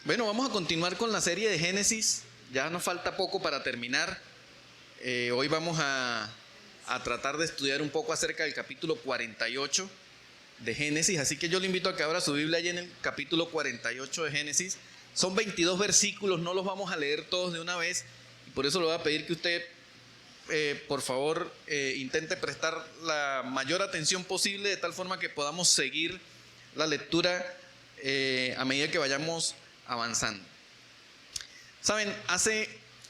Bueno, vamos a continuar con la serie de Génesis. Ya nos falta poco para terminar. Hoy vamos a tratar de estudiar un poco acerca del capítulo 48 de Génesis. Así que yo le invito a que abra su Biblia allí en el capítulo 48 de Génesis. Son 22 versículos, no los vamos a leer todos de una vez. Y por eso le voy a pedir que usted, por favor, intente prestar la mayor atención posible, de tal forma que podamos seguir la lectura a medida que vayamos avanzando. Saben, hace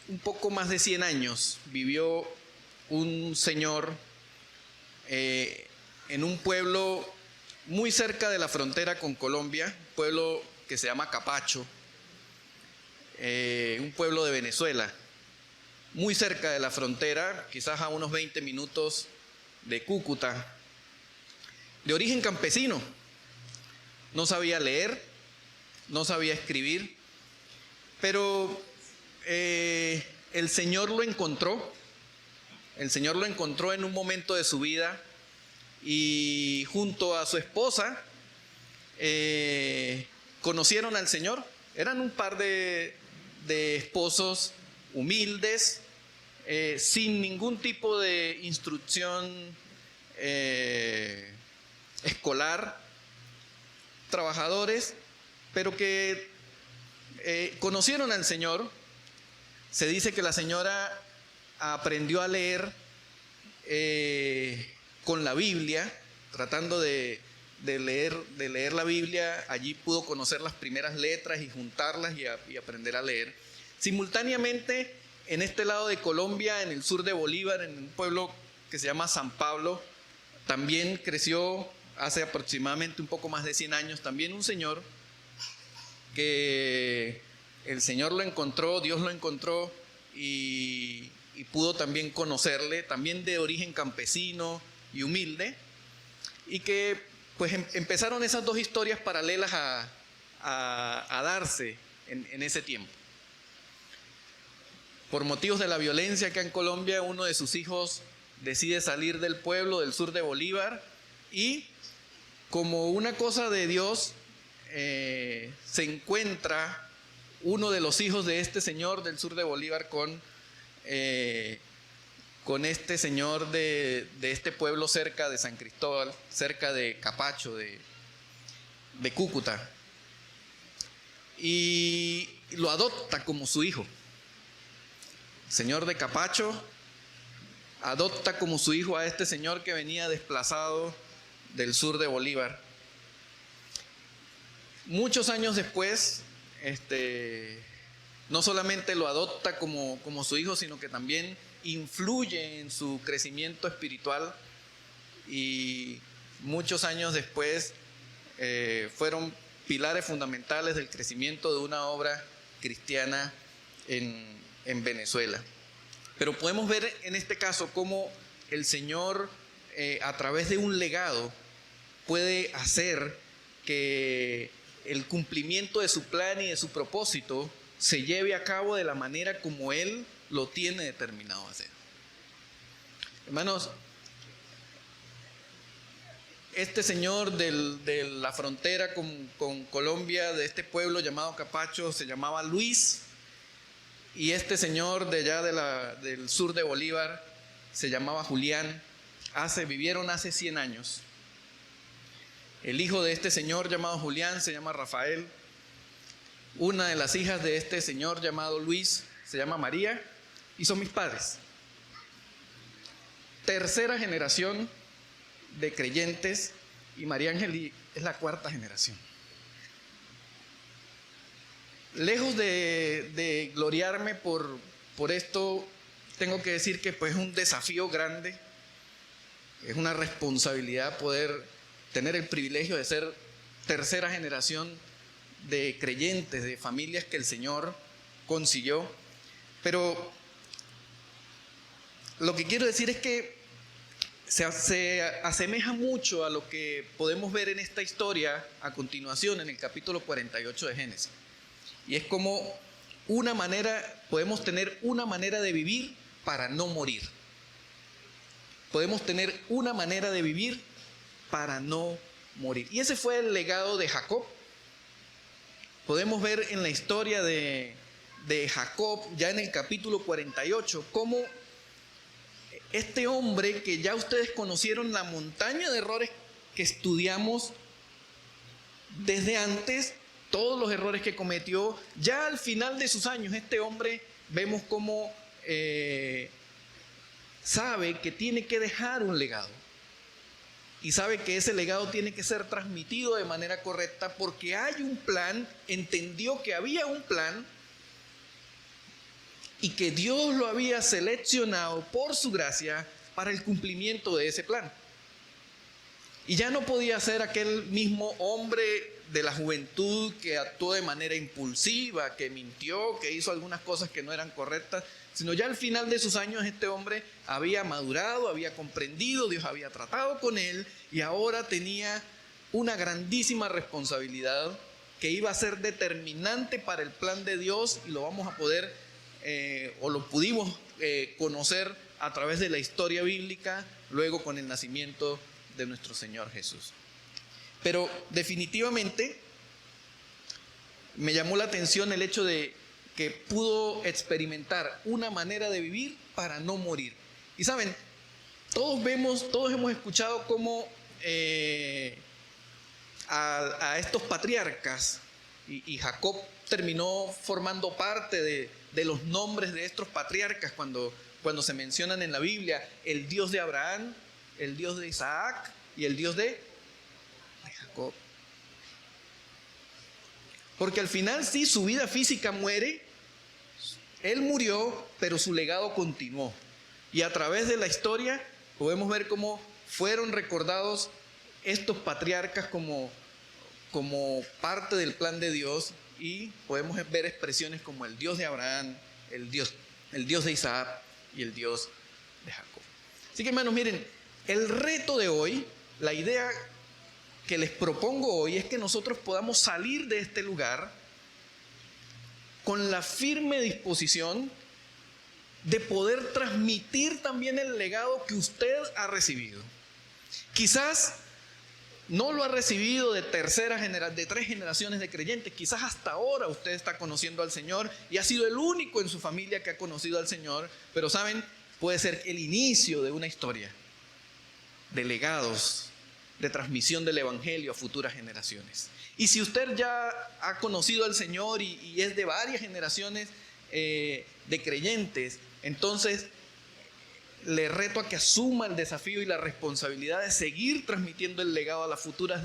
un poco más de 100 años vivió un señor en un pueblo muy cerca de la frontera con Colombia, un pueblo que se llama Capacho, un pueblo de Venezuela, muy cerca de la frontera, quizás a unos 20 minutos de Cúcuta, de origen campesino. No sabía leer, no sabía escribir, pero el Señor lo encontró. El Señor lo encontró en un momento de su vida y junto a su esposa conocieron al Señor. Eran un par de esposos humildes, sin ningún tipo de instrucción escolar, trabajadores, pero que conocieron al Señor. Se dice que la señora aprendió a leer con la Biblia, tratando de leer la Biblia. Allí pudo conocer las primeras letras y juntarlas y aprender a leer. Simultáneamente, en este lado de Colombia, en el sur de Bolívar, en un pueblo que se llama San Pablo, también creció hace aproximadamente un poco más de 100 años, también un señor que el Señor lo encontró, Dios lo encontró y pudo también conocerle, también de origen campesino y humilde, y que pues empezaron esas dos historias paralelas a darse en ese tiempo. Por motivos de la violencia acá en Colombia, uno de sus hijos decide salir del pueblo del sur de Bolívar y, como una cosa de Dios, se encuentra uno de los hijos de este señor del sur de Bolívar con este señor de este pueblo cerca de San Cristóbal, cerca de Capacho, de Cúcuta, y lo adopta como su hijo. El señor de Capacho adopta como su hijo a este señor que venía desplazado del sur de Bolívar. Muchos años después, no solamente lo adopta como su hijo, sino que también influye en su crecimiento espiritual, y muchos años después fueron pilares fundamentales del crecimiento de una obra cristiana en Venezuela. Pero podemos ver en este caso cómo el Señor, a través de un legado, puede hacer que el cumplimiento de su plan y de su propósito se lleve a cabo de la manera como Él lo tiene determinado a hacer. Hermanos, este señor de la frontera con Colombia, de este pueblo llamado Capacho, se llamaba Luis, y este señor de allá del sur de Bolívar se llamaba Julián. Vivieron hace 100 años. El hijo de este señor llamado Julián se llama Rafael. Una de las hijas de este señor llamado Luis se llama María, y son mis padres. Tercera generación de creyentes, y María Ángel es la cuarta generación. Lejos de gloriarme por esto, tengo que decir que pues es un desafío grande, es una responsabilidad poder tener el privilegio de ser tercera generación de creyentes, de familias que el Señor consiguió. Pero lo que quiero decir es que se asemeja mucho a lo que podemos ver en esta historia a continuación, en el capítulo 48 de Génesis. Y es como podemos tener una manera de vivir para no morir. Podemos tener una manera de vivir para no morir. Y ese fue el legado de Jacob. podemos ver en la historia de Jacob, ya en el capítulo 48, cómo este hombre que ya ustedes conocieron la montaña de errores que estudiamos desde antes, todos los errores que cometió, ya al final de sus años, este hombre vemos cómo sabe que tiene que dejar un legado. Y sabe que ese legado tiene que ser transmitido de manera correcta porque hay un plan, entendió que había un plan y que Dios lo había seleccionado por su gracia para el cumplimiento de ese plan. Y ya no podía ser aquel mismo hombre de la juventud que actuó de manera impulsiva, que mintió, que hizo algunas cosas que no eran correctas, sino ya al final de sus años este hombre había madurado, había comprendido, Dios había tratado con él y ahora tenía una grandísima responsabilidad que iba a ser determinante para el plan de Dios y lo vamos a poder, o lo pudimos conocer a través de la historia bíblica, luego con el nacimiento de nuestro Señor Jesús. Pero definitivamente me llamó la atención el hecho de que pudo experimentar una manera de vivir para no morir. Y saben, todos hemos escuchado cómo a estos patriarcas, y Jacob terminó formando parte de los nombres de estos patriarcas cuando se mencionan en la Biblia, el Dios de Abraham, el Dios de Isaac y el Dios de Jacob. Porque al final sí, su vida física muere, él murió, pero su legado continuó. Y a través de la historia podemos ver cómo fueron recordados estos patriarcas como parte del plan de Dios, y podemos ver expresiones como el Dios de Abraham, el Dios de Isaac y el Dios de Jacob. Así que hermanos, miren, el reto de hoy, la idea que les propongo hoy es que nosotros podamos salir de este lugar con la firme disposición de poder transmitir también el legado que usted ha recibido. Quizás no lo ha recibido de tres generaciones de creyentes, quizás hasta ahora usted está conociendo al Señor y ha sido el único en su familia que ha conocido al Señor, pero saben, puede ser el inicio de una historia de legados, de transmisión del Evangelio a futuras generaciones. Y si usted ya ha conocido al Señor y es de varias generaciones de creyentes, entonces le reto a que asuma el desafío y la responsabilidad de seguir transmitiendo el legado a las futuras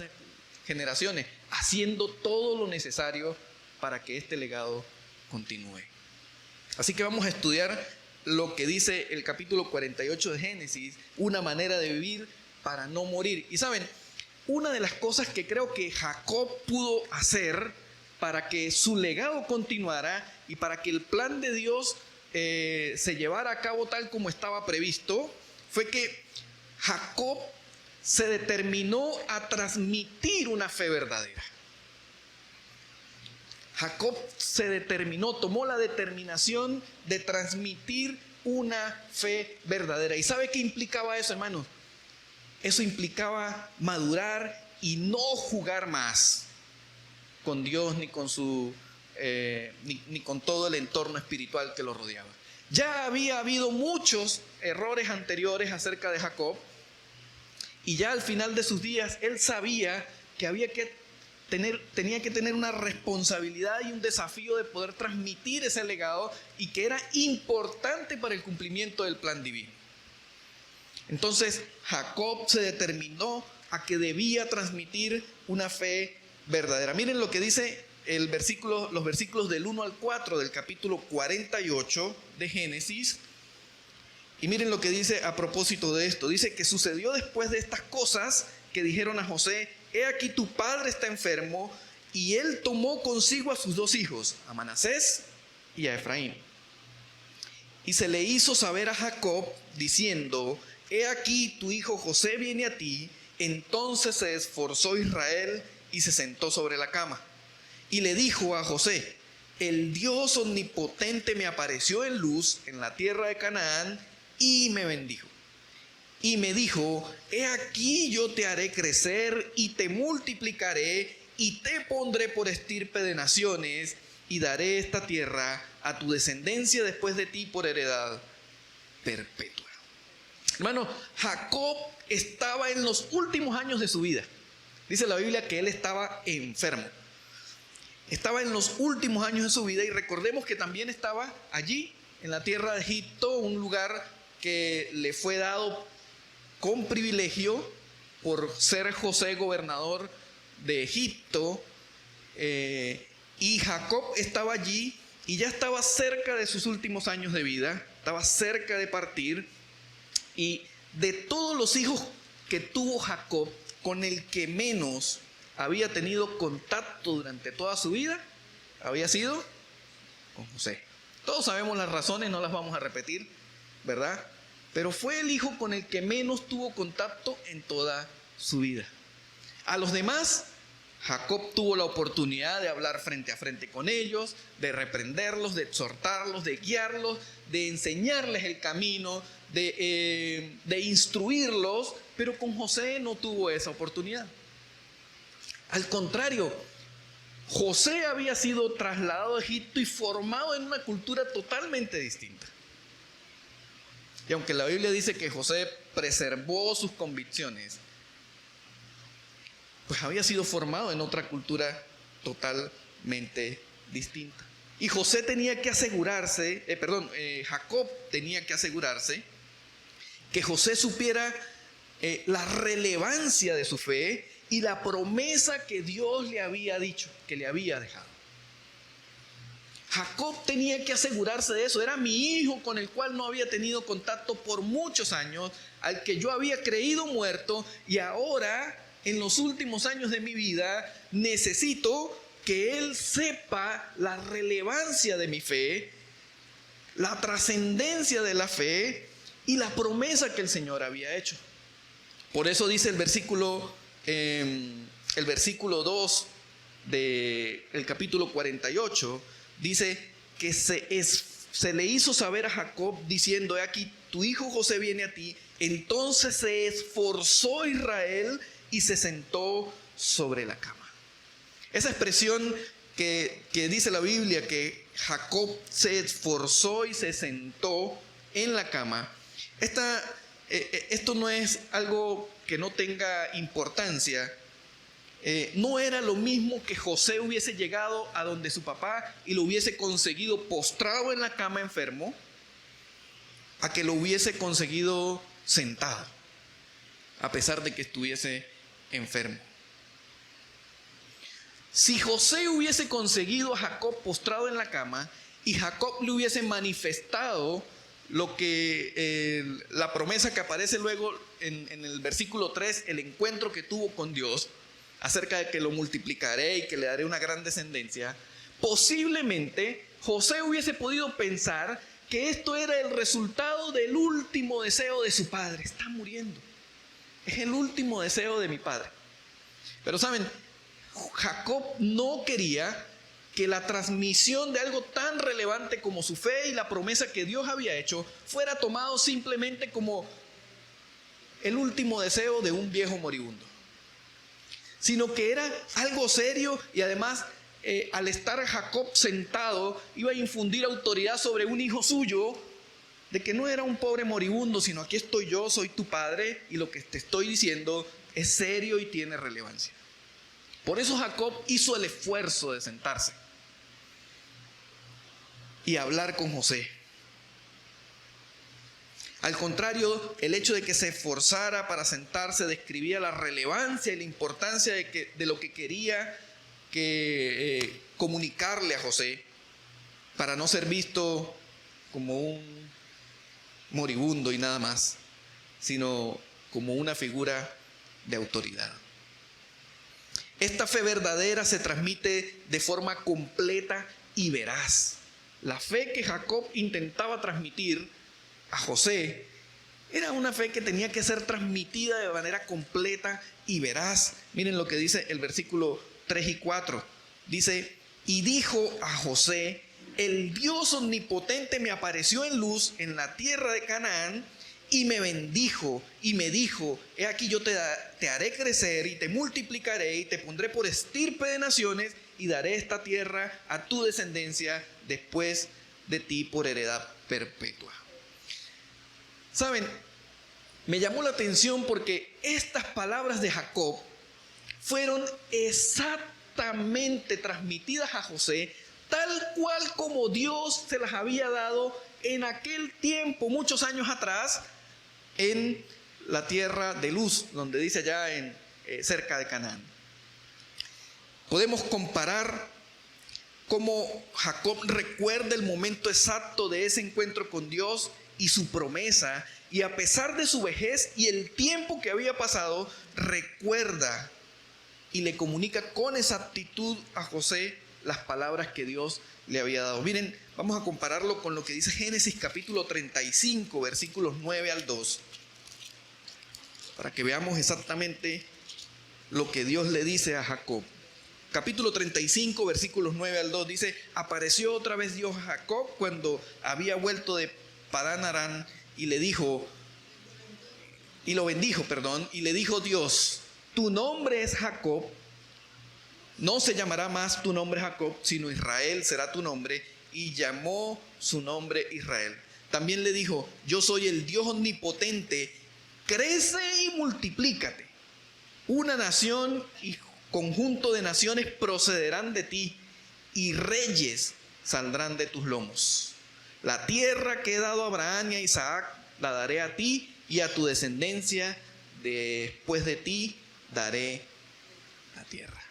generaciones, haciendo todo lo necesario para que este legado continúe. Así que vamos a estudiar lo que dice el capítulo 48 de Génesis, una manera de vivir para no morir. Y saben, una de las cosas que creo que Jacob pudo hacer para que su legado continuara y para que el plan de Dios se llevara a cabo tal como estaba previsto, fue que Jacob se determinó a transmitir una fe verdadera. Jacob tomó la determinación de transmitir una fe verdadera. ¿Y sabe qué implicaba eso, hermanos? Eso implicaba madurar y no jugar más con Dios ni con ni con todo el entorno espiritual que lo rodeaba. Ya había habido muchos errores anteriores acerca de Jacob, y ya al final de sus días él sabía que tenía que tener una responsabilidad y un desafío de poder transmitir ese legado, y que era importante para el cumplimiento del plan divino. Entonces Jacob se determinó a que debía transmitir una fe verdadera. Miren lo que dice los versículos del 1 al 4 del capítulo 48 de Génesis. Y miren lo que dice a propósito de esto. Dice que sucedió después de estas cosas que dijeron a José: he aquí tu padre está enfermo. Y él tomó consigo a sus dos hijos, a Manasés y a Efraín. Y se le hizo saber a Jacob diciendo: he aquí tu hijo José viene a ti. Entonces se esforzó Israel y se sentó sobre la cama. Y le dijo a José: el Dios omnipotente me apareció en luz en la tierra de Canaán y me bendijo. Y me dijo: he aquí yo te haré crecer y te multiplicaré y te pondré por estirpe de naciones, y daré esta tierra a tu descendencia después de ti por heredad perpetua. Hermano, Jacob estaba en los últimos años de su vida. Dice la Biblia que él estaba enfermo. Estaba en los últimos años de su vida, y recordemos que también estaba allí en la tierra de Egipto, un lugar que le fue dado con privilegio por ser José gobernador de Egipto. Y Jacob estaba allí y ya estaba cerca de sus últimos años de vida, estaba cerca de partir. Y de todos los hijos que tuvo Jacob, con el que menos había tenido contacto durante toda su vida, había sido con José. Todos sabemos las razones, no las vamos a repetir, ¿verdad? Pero fue el hijo con el que menos tuvo contacto en toda su vida. A los demás, Jacob tuvo la oportunidad de hablar frente a frente con ellos, de reprenderlos, de exhortarlos, de guiarlos, de enseñarles el camino, de instruirlos, pero con José no tuvo esa oportunidad. Al contrario, José había sido trasladado a Egipto y formado en una cultura totalmente distinta. Y aunque la Biblia dice que José preservó sus convicciones, pues había sido formado en otra cultura totalmente distinta. Y José tenía que asegurarse, Jacob tenía que asegurarse que José supiera la relevancia de su fe y la promesa que Dios le había dicho, que le había dejado. Jacob tenía que asegurarse de eso. Era mi hijo con el cual no había tenido contacto por muchos años, al que yo había creído muerto, y ahora, en los últimos años de mi vida, necesito que él sepa la relevancia de mi fe, la trascendencia de la fe y la promesa que el Señor había hecho. Por eso dice el versículo 2 del capítulo 48, dice que se le hizo saber a Jacob diciendo: he aquí, tu hijo José viene a ti. Entonces se esforzó Israel y se sentó sobre la cama. Esa expresión que dice la Biblia, que Jacob se esforzó y se sentó en la cama, esto no es algo que no tenga importancia. No era lo mismo que José hubiese llegado a donde su papá y lo hubiese conseguido postrado en la cama enfermo, a que lo hubiese conseguido sentado, a pesar de que estuviese enfermo. Si José hubiese conseguido a Jacob postrado en la cama y Jacob le hubiese manifestado lo que la promesa que aparece luego en el versículo 3, el encuentro que tuvo con Dios, acerca de que lo multiplicaré y que le daré una gran descendencia, posiblemente José hubiese podido pensar que esto era el resultado del último deseo de su padre. Está muriendo. Es el último deseo de mi padre. Pero saben, Jacob no quería que la transmisión de algo tan relevante como su fe y la promesa que Dios había hecho fuera tomado simplemente como el último deseo de un viejo moribundo, sino que era algo serio. Y además, al estar Jacob sentado, iba a infundir autoridad sobre un hijo suyo, de que no era un pobre moribundo, sino aquí estoy yo, soy tu padre, y lo que te estoy diciendo es serio y tiene relevancia. Por eso Jacob hizo el esfuerzo de sentarse y hablar con José. Al contrario, el hecho de que se esforzara para sentarse describía la relevancia y la importancia de lo que quería comunicarle a José, para no ser visto como un moribundo y nada más, sino como una figura de autoridad. Esta fe verdadera se transmite de forma completa y veraz. La fe que Jacob intentaba transmitir a José era una fe que tenía que ser transmitida de manera completa y veraz. Miren lo que dice el versículo 3 y 4. Dice: y dijo a José: el Dios omnipotente me apareció en luz en la tierra de Canaán y me bendijo y me dijo: he aquí yo te haré crecer y te multiplicaré y te pondré por estirpe de naciones y daré esta tierra a tu descendencia después de ti por heredad perpetua. ¿Saben? Me llamó la atención porque estas palabras de Jacob fueron exactamente transmitidas a José, tal cual como Dios se las había dado en aquel tiempo, muchos años atrás, en la tierra de Luz, donde dice allá cerca de Canaán. Podemos comparar cómo Jacob recuerda el momento exacto de ese encuentro con Dios y su promesa, y a pesar de su vejez y el tiempo que había pasado, recuerda y le comunica con exactitud a José las palabras que Dios le había dado. Miren, vamos a compararlo con lo que dice Génesis capítulo 35, versículos 9 al 2, para que veamos exactamente lo que Dios le dice a Jacob. Capítulo 35, versículos 9 al 2 dice: apareció otra vez Dios a Jacob cuando había vuelto de Padán Aram y le dijo, y lo bendijo, y le dijo Dios: tu nombre es Jacob, no se llamará más tu nombre Jacob, sino Israel será tu nombre, y llamó su nombre Israel. También le dijo: yo soy el Dios omnipotente, crece y multiplícate. Una nación y conjunto de naciones procederán de ti, y reyes saldrán de tus lomos. La tierra que he dado a Abraham y a Isaac la daré a ti y a tu descendencia. Después de ti daré la tierra.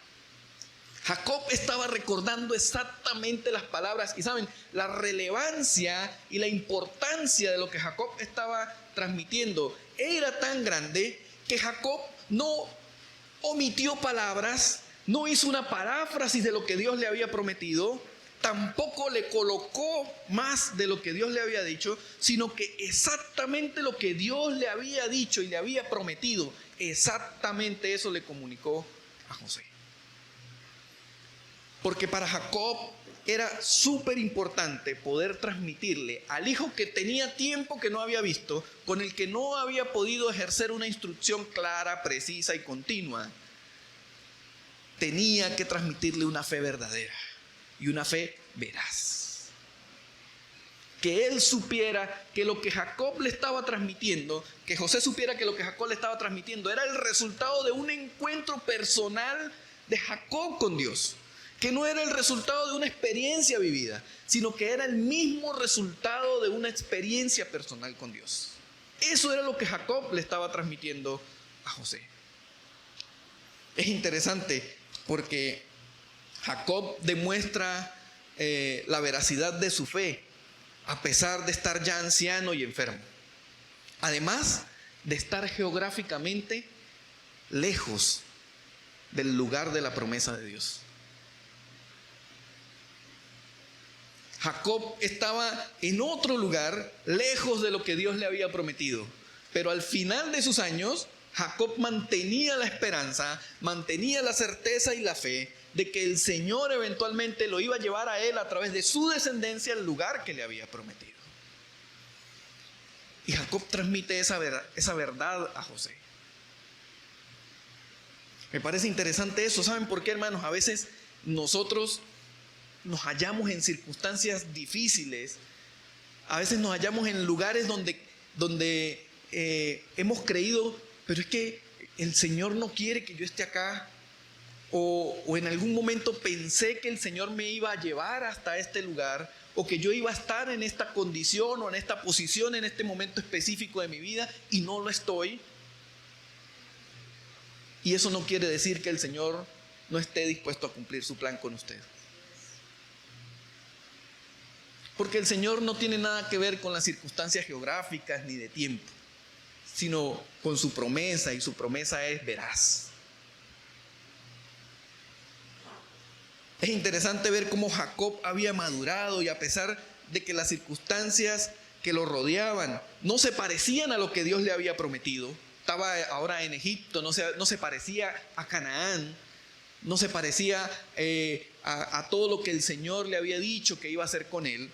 Jacob estaba recordando exactamente las palabras, y saben, la relevancia y la importancia de lo que Jacob estaba transmitiendo era tan grande que Jacob no omitió palabras, no hizo una paráfrasis de lo que Dios le había prometido, tampoco le colocó más de lo que Dios le había dicho, sino que exactamente lo que Dios le había dicho y le había prometido, exactamente eso le comunicó a José. Porque para Jacob era súper importante poder transmitirle al hijo que tenía tiempo que no había visto, con el que no había podido ejercer una instrucción clara, precisa y continua. Tenía que transmitirle una fe verdadera y una fe veraz. Que él supiera que lo que Jacob le estaba transmitiendo, que José supiera que lo que Jacob le estaba transmitiendo era el resultado de un encuentro personal de Jacob con Dios. Que no era el resultado de una experiencia vivida, sino que era el mismo resultado de una experiencia personal con Dios. Eso era lo que Jacob le estaba transmitiendo a José. Es interesante porque Jacob demuestra la veracidad de su fe, a pesar de estar ya anciano y enfermo. Además de estar geográficamente lejos del lugar de la promesa de Dios. Jacob estaba en otro lugar, lejos de lo que Dios le había prometido. Pero al final de sus años, Jacob mantenía la esperanza, mantenía la certeza y la fe de que el Señor eventualmente lo iba a llevar a él a través de su descendencia al lugar que le había prometido. Y Jacob transmite esa verdad a José. Me parece interesante eso. ¿Saben por qué, hermanos? A veces nosotros nos hallamos en circunstancias difíciles, a veces nos hallamos en lugares donde hemos creído, pero es que el Señor no quiere que yo esté acá, o en algún momento pensé que el Señor me iba a llevar hasta este lugar, o que yo iba a estar en esta condición o en esta posición en este momento específico de mi vida, y no lo estoy. Y eso no quiere decir que el Señor no esté dispuesto a cumplir su plan con usted. Porque el Señor no tiene nada que ver con las circunstancias geográficas ni de tiempo, sino con su promesa, y su promesa es veraz. Es interesante ver cómo Jacob había madurado, y a pesar de que las circunstancias que lo rodeaban no se parecían a lo que Dios le había prometido. Estaba ahora en Egipto, no se parecía a Canaán, no se parecía a todo lo que el Señor le había dicho que iba a hacer con él.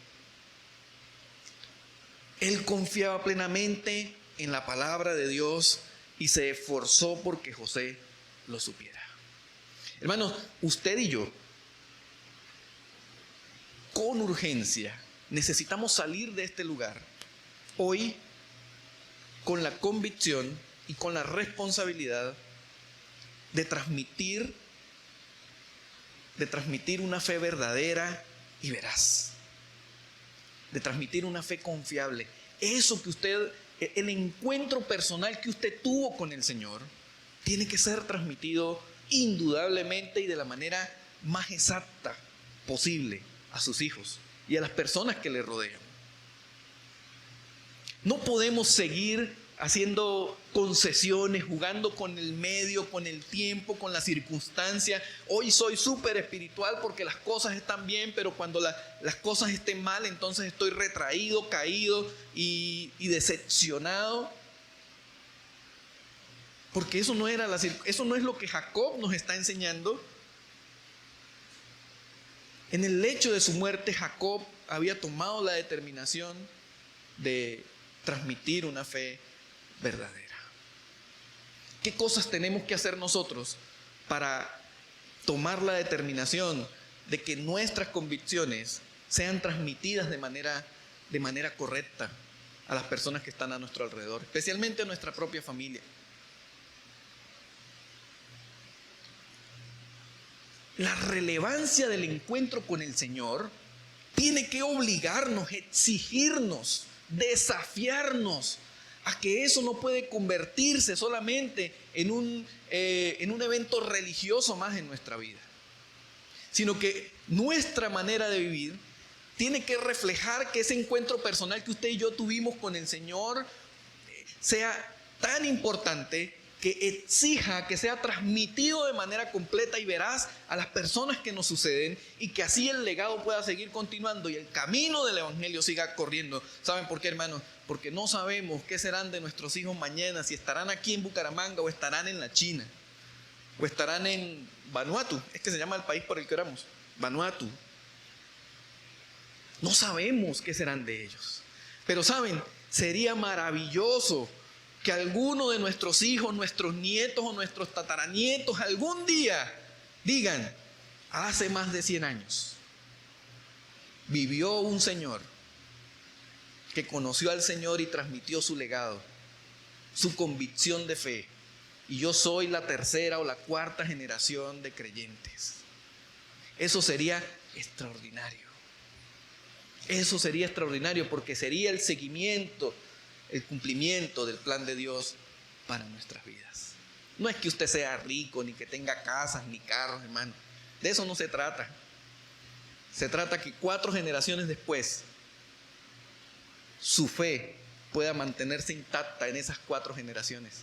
Él confiaba plenamente en la palabra de Dios y se esforzó porque José lo supiera. Hermanos, usted y yo, con urgencia, necesitamos salir de este lugar hoy con la convicción y con la responsabilidad de transmitir una fe verdadera y veraz, de transmitir una fe confiable. Eso que usted, el encuentro personal que usted tuvo con el Señor, tiene que ser transmitido indudablemente y de la manera más exacta posible a sus hijos y a las personas que le rodean. No podemos seguir haciendo concesiones, jugando con el medio, con el tiempo, con la circunstancia. Hoy soy súper espiritual porque las cosas están bien, pero cuando las cosas estén mal, entonces estoy retraído, caído y decepcionado. Porque eso no es lo que Jacob nos está enseñando. En el lecho de su muerte, Jacob había tomado la determinación de transmitir una fe verdadera. ¿Qué cosas tenemos que hacer nosotros para tomar la determinación de que nuestras convicciones sean transmitidas de manera correcta a las personas que están a nuestro alrededor, especialmente a nuestra propia familia? La relevancia del encuentro con el Señor tiene que obligarnos, exigirnos, desafiarnos a que eso no puede convertirse solamente en un evento religioso más en nuestra vida, sino que nuestra manera de vivir tiene que reflejar que ese encuentro personal que usted y yo tuvimos con el Señor sea tan importante que exija que sea transmitido de manera completa y veraz a las personas que nos suceden, y que así el legado pueda seguir continuando y el camino del evangelio siga corriendo. ¿Saben por qué, hermanos? Porque no sabemos qué serán de nuestros hijos mañana, si estarán aquí en Bucaramanga o estarán en la China o estarán en Vanuatu. Es que se llama el país por el que oramos, Vanuatu. No sabemos qué serán de ellos, pero saben, sería maravilloso que alguno de nuestros hijos, nuestros nietos o nuestros tataranietos algún día digan: hace más de 100 años vivió un señor que conoció al Señor y transmitió su legado, su convicción de fe, y yo soy la tercera o la cuarta generación de creyentes. Eso sería extraordinario. Eso sería extraordinario, porque sería el seguimiento, el cumplimiento del plan de Dios para nuestras vidas. No es que usted sea rico, ni que tenga casas, ni carros, hermano. De eso no se trata. Se trata que 4 generaciones después, su fe pueda mantenerse intacta en esas 4 generaciones.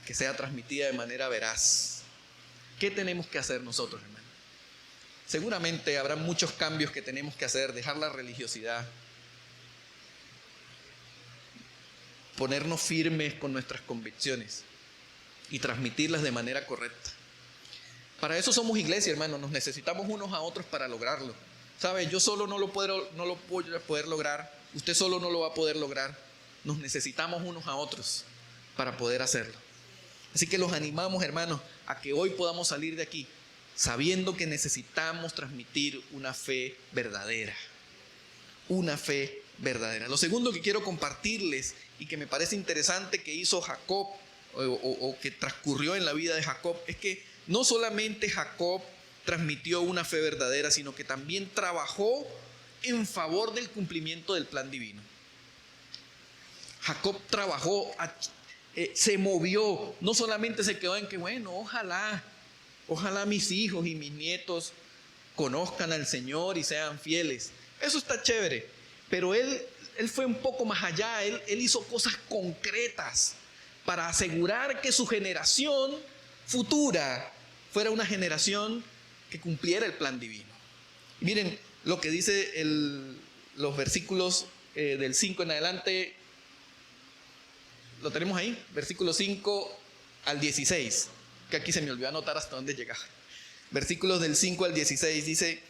Que sea transmitida de manera veraz. ¿Qué tenemos que hacer nosotros, hermano? Seguramente habrá muchos cambios que tenemos que hacer: dejar la religiosidad, ponernos firmes con nuestras convicciones y transmitirlas de manera correcta. Para eso somos iglesia, hermano. Nos necesitamos unos a otros para lograrlo. ¿Sabe? Yo solo no lo voy a poder lograr. Usted solo no lo va a poder lograr. Nos necesitamos unos a otros para poder hacerlo. Así que los animamos, hermanos, a que hoy podamos salir de aquí sabiendo que necesitamos transmitir una fe verdadera. Una fe verdadera. Lo segundo que quiero compartirles y que me parece interesante que hizo Jacob o que transcurrió en la vida de Jacob es que no solamente Jacob transmitió una fe verdadera, sino que también trabajó en favor del cumplimiento del plan divino. Jacob trabajó, se movió, no solamente se quedó en que bueno, ojalá mis hijos y mis nietos conozcan al Señor y sean fieles. Eso está chévere, pero él fue un poco más allá. Él hizo cosas concretas para asegurar que su generación futura fuera una generación que cumpliera el plan divino. Miren lo que dice los versículos del 5 en adelante. Lo tenemos ahí, versículos 5 al 16, que aquí se me olvidó anotar hasta dónde llegaba. Versículos del 5 al 16 dice: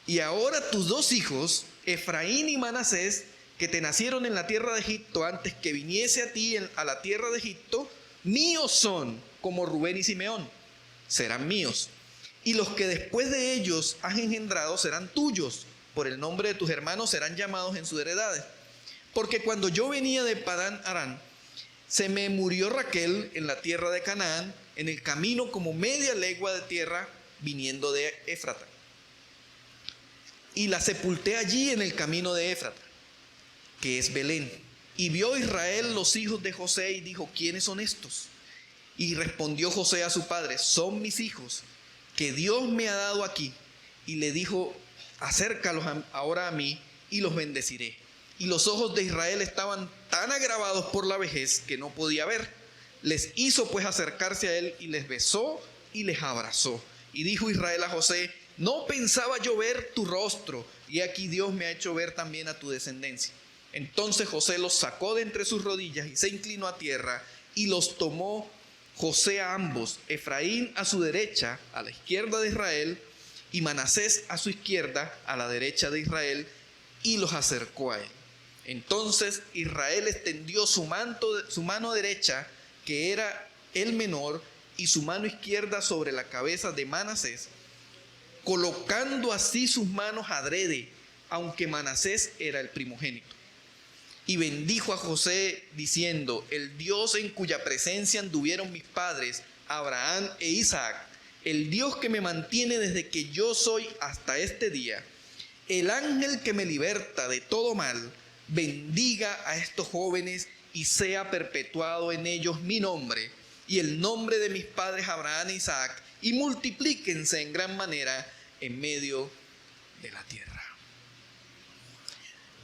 y ahora tus 2 hijos, Efraín y Manasés, que te nacieron en la tierra de Egipto antes que viniese a ti a la tierra de Egipto, míos son, como Rubén y Simeón, serán míos. Y los que después de ellos has engendrado serán tuyos. Por el nombre de tus hermanos serán llamados en sus heredades. Porque cuando yo venía de Padán Aram, se me murió Raquel en la tierra de Canaán, en el camino como media legua de tierra, viniendo de Éfrata. Y la sepulté allí en el camino de Éfrata, que es Belén. Y vio Israel los hijos de José y dijo, ¿quiénes son estos? Y respondió José a su padre, son mis hijos, que Dios me ha dado aquí. Y le dijo, acércalos ahora a mí y los bendeciré. Y los ojos de Israel estaban tan agravados por la vejez que no podía ver. Les hizo pues acercarse a él y les besó y les abrazó. Y dijo Israel a José, no pensaba yo ver tu rostro, y aquí Dios me ha hecho ver también a tu descendencia. Entonces José los sacó de entre sus rodillas y se inclinó a tierra y los tomó José a ambos, Efraín a su derecha, a la izquierda de Israel, y Manasés a su izquierda, a la derecha de Israel, y los acercó a él. Entonces Israel extendió su mano derecha, que era el menor, y su mano izquierda sobre la cabeza de Manasés, colocando así sus manos adrede, aunque Manasés era el primogénito. Y bendijo a José diciendo, el Dios en cuya presencia anduvieron mis padres, Abraham e Isaac, el Dios que me mantiene desde que yo soy hasta este día, el ángel que me liberta de todo mal, bendiga a estos jóvenes y sea perpetuado en ellos mi nombre y el nombre de mis padres Abraham e Isaac, y multiplíquense en gran manera en medio de la tierra.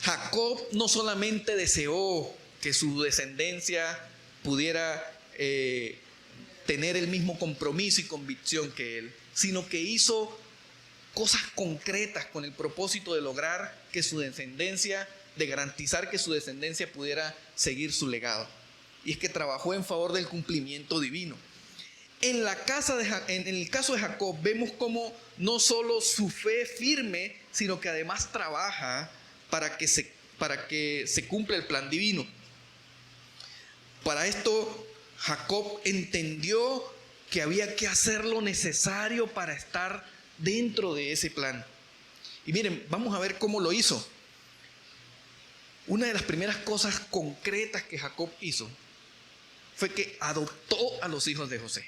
Jacob no solamente deseó que su descendencia pudiera tener el mismo compromiso y convicción que él, sino que hizo cosas concretas con el propósito de lograr que su descendencia, de garantizar que su descendencia pudiera seguir su legado. Y es que trabajó en favor del cumplimiento divino. En el caso de Jacob vemos cómo no solo su fe firme, sino que además trabaja para que se cumpla el plan divino. Para esto, Jacob entendió que había que hacer lo necesario para estar dentro de ese plan. Y miren, vamos a ver cómo lo hizo. Una de las primeras cosas concretas que Jacob hizo fue que adoptó a los hijos de José.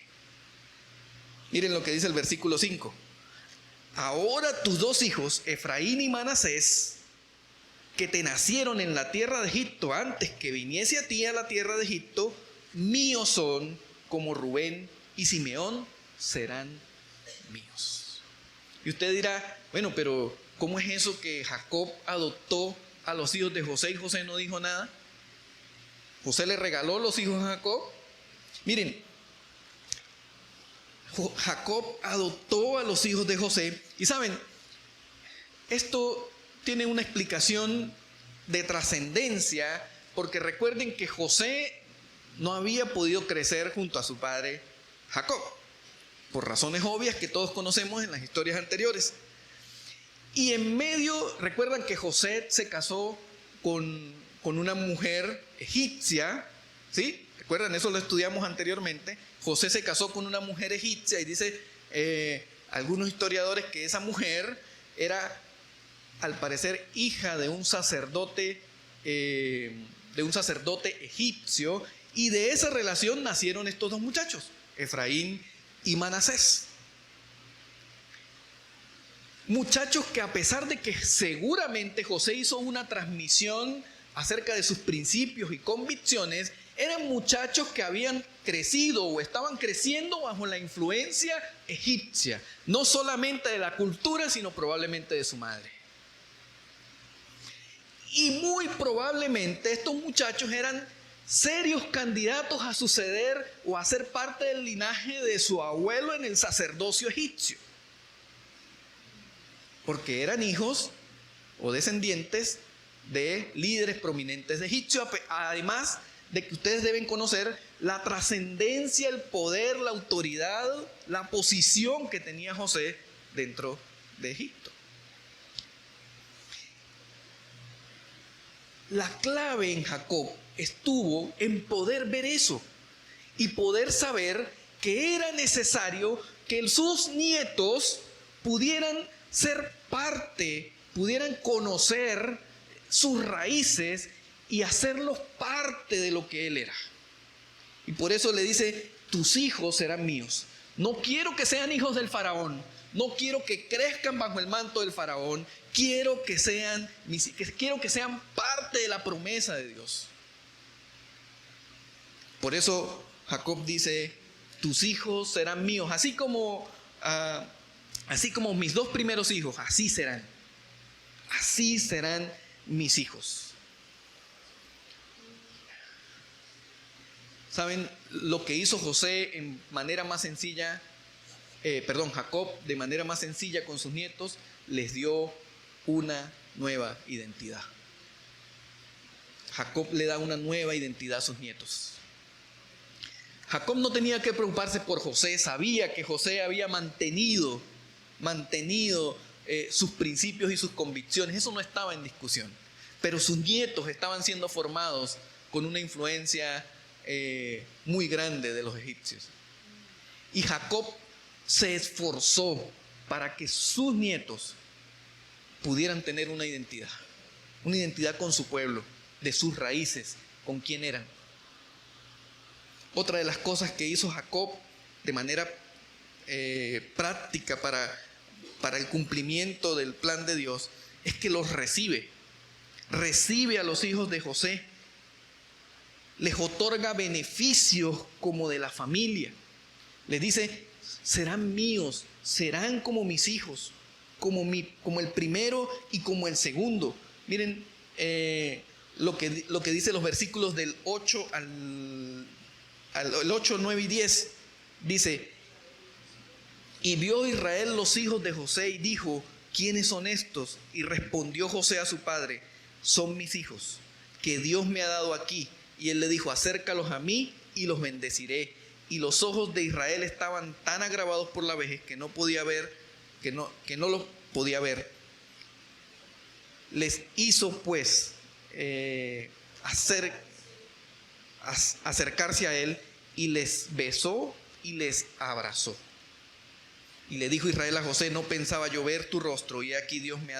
Miren lo que dice el versículo 5. Ahora tus dos hijos, Efraín y Manasés, que te nacieron en la tierra de Egipto antes que viniese a ti a la tierra de Egipto, míos son, como Rubén y Simeón serán míos. Y usted dirá, bueno, pero ¿cómo es eso que Jacob adoptó a los hijos de José y José no dijo nada? José le regaló los hijos a Jacob. Miren, Jacob adoptó a los hijos de José. Y saben, esto tiene una explicación de trascendencia, porque recuerden que José no había podido crecer junto a su padre Jacob, por razones obvias que todos conocemos en las historias anteriores. Y en medio, recuerdan que José se casó con una mujer egipcia, ¿sí? ¿Recuerdan? Eso lo estudiamos anteriormente. José se casó con una mujer egipcia y dice algunos historiadores que esa mujer era, al parecer, hija de un sacerdote egipcio, y de esa relación nacieron estos dos muchachos, Efraín y Manasés. Muchachos que, a pesar de que seguramente José hizo una transmisión acerca de sus principios y convicciones, eran muchachos que habían crecido o estaban creciendo bajo la influencia egipcia, no solamente de la cultura, sino probablemente de su madre. Y muy probablemente estos muchachos eran serios candidatos a suceder o a ser parte del linaje de su abuelo en el sacerdocio egipcio, porque eran hijos o descendientes de líderes prominentes de Egipto, además de que ustedes deben conocer la trascendencia, el poder, la autoridad, la posición que tenía José dentro de Egipto. La clave en Jacob estuvo en poder ver eso y poder saber que era necesario que sus nietos pudieran ser parte, pudieran conocer sus raíces y hacerlos parte de lo que él era. Y por eso le dice, tus hijos serán míos. No quiero que sean hijos del faraón, no quiero que crezcan bajo el manto del faraón, quiero que sean parte de la promesa de Dios. Por eso Jacob dice, tus hijos serán míos, así como mis 2 primeros hijos, así serán mis hijos. ¿Saben lo que hizo José en manera más sencilla? Jacob de manera más sencilla con sus nietos, les dio una nueva identidad. Jacob le da una nueva identidad a sus nietos. Jacob no tenía que preocuparse por José, sabía que José había mantenido sus principios y sus convicciones, eso no estaba en discusión. Pero sus nietos estaban siendo formados con una influencia muy grande de los egipcios. Y Jacob se esforzó para que sus nietos pudieran tener una identidad con su pueblo, de sus raíces, con quién eran. Otra de las cosas que hizo Jacob de manera práctica para el cumplimiento del plan de Dios es que los recibe a los hijos de José, les otorga beneficios como de la familia, les dice, serán míos, serán como mis hijos, como el primero y como el segundo. Miren lo que dice los versículos del 8 al 8, 9 y 10. Dice, y vio Israel los hijos de José y dijo, ¿quiénes son estos? Y respondió José a su padre, son mis hijos, que Dios me ha dado aquí. Y él le dijo, acércalos a mí y los bendeciré. Y los ojos de Israel estaban tan agravados por la vejez que no los podía ver. Les hizo pues acercarse a él y les besó y les abrazó. Y le dijo Israel a José, no pensaba yo ver tu rostro, y aquí Dios me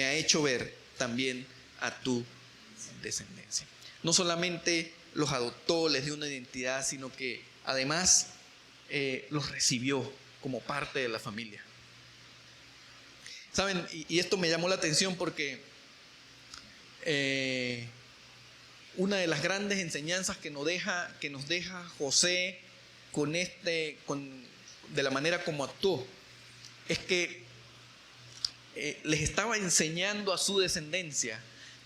ha hecho ver también a tu descendencia. No solamente los adoptó, les dio una identidad, sino que además los recibió como parte de la familia. ¿Saben? Y esto me llamó la atención porque una de las grandes enseñanzas que nos deja José de la manera como actuó, es que les estaba enseñando a su descendencia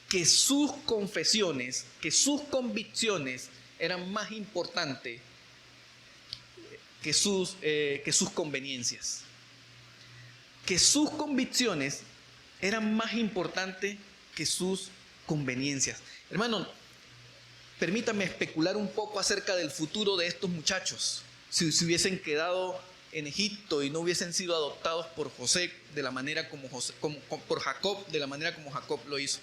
que sus confesiones, que sus convicciones eran más importantes que sus conveniencias. Que sus convicciones eran más importantes que sus conveniencias. Hermano, permítame especular un poco acerca del futuro de estos muchachos. Si se hubiesen quedado en Egipto y no hubiesen sido adoptados por José de la manera por Jacob, de la manera como Jacob lo hizo.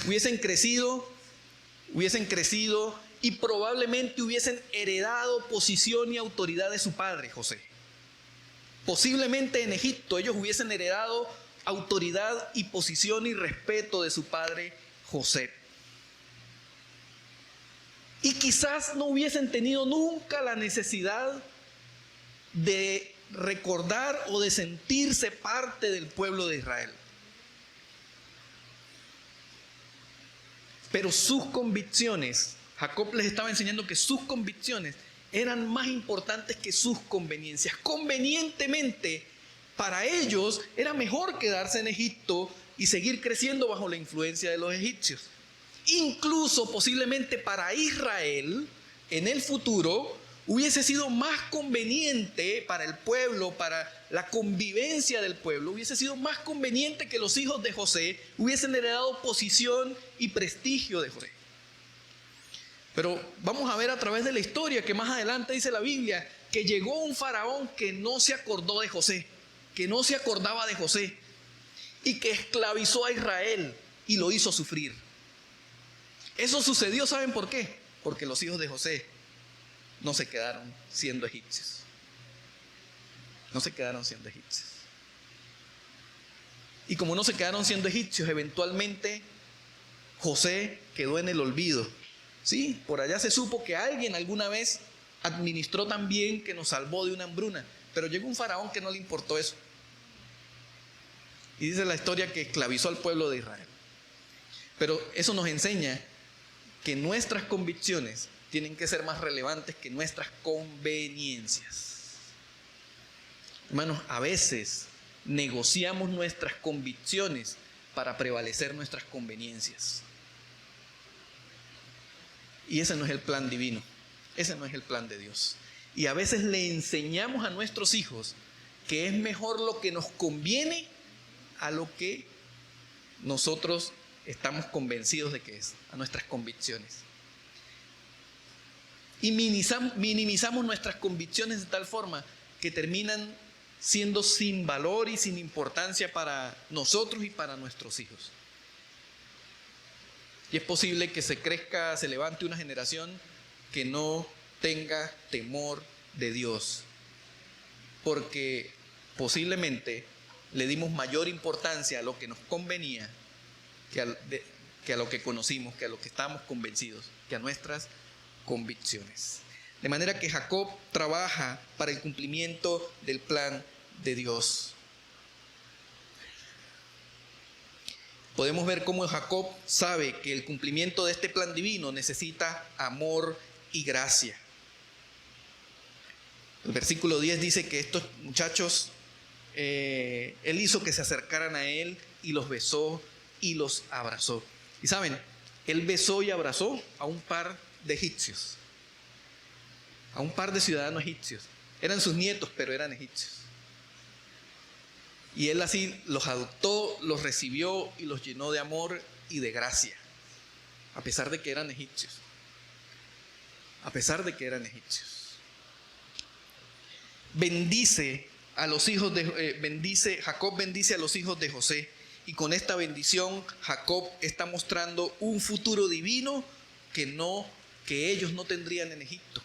Hubiesen crecido y probablemente hubiesen heredado posición y autoridad de su padre, José. Posiblemente en Egipto ellos hubiesen heredado autoridad y posición y respeto de su padre, José. Y quizás no hubiesen tenido nunca la necesidad de recordar o de sentirse parte del pueblo de Israel. Pero sus convicciones, Jacob les estaba enseñando que sus convicciones eran más importantes que sus conveniencias. Convenientemente, para ellos era mejor quedarse en Egipto y seguir creciendo bajo la influencia de los egipcios. Incluso posiblemente para Israel, en el futuro, hubiese sido más conveniente para el pueblo, para la convivencia del pueblo, hubiese sido más conveniente que los hijos de José hubiesen heredado posición y prestigio de José. Pero vamos a ver a través de la historia que más adelante dice la Biblia que llegó un faraón que no se acordó de José, que no se acordaba de José y que esclavizó a Israel y lo hizo sufrir. Eso sucedió, ¿saben por qué? Porque los hijos de José no se quedaron siendo egipcios. No se quedaron siendo egipcios. Y como no se quedaron siendo egipcios, eventualmente José quedó en el olvido. Sí, por allá se supo que alguien alguna vez administró tan bien que nos salvó de una hambruna. Pero llegó un faraón que no le importó eso. Y dice la historia que esclavizó al pueblo de Israel. Pero eso nos enseña que nuestras convicciones tienen que ser más relevantes que nuestras conveniencias. Hermanos, a veces negociamos nuestras convicciones para prevalecer nuestras conveniencias. Y ese no es el plan divino. Ese no es el plan de Dios. Y a veces le enseñamos a nuestros hijos que es mejor lo que nos conviene a lo que nosotros estamos convencidos de que es, a nuestras convicciones. Y minimizamos nuestras convicciones de tal forma que terminan siendo sin valor y sin importancia para nosotros y para nuestros hijos. Y es posible que se levante una generación que no tenga temor de Dios, porque posiblemente le dimos mayor importancia a lo que nos convenía que a lo que conocimos, que a lo que estábamos convencidos, que a nuestras convicciones. De manera que Jacob trabaja para el cumplimiento del plan de Dios. Podemos ver cómo Jacob sabe que el cumplimiento de este plan divino necesita amor y gracia. El versículo 10 dice que estos muchachos, él hizo que se acercaran a él y los besó y los abrazó. Y saben, él besó y abrazó a un par de egipcios, a un par de ciudadanos egipcios. Eran sus nietos, pero eran egipcios. Y él así los adoptó, los recibió y los llenó de amor y de gracia, a pesar de que eran egipcios. A pesar de que eran egipcios. Jacob bendice a los hijos de José. Y con esta bendición, Jacob está mostrando un futuro divino que ellos no tendrían en Egipto.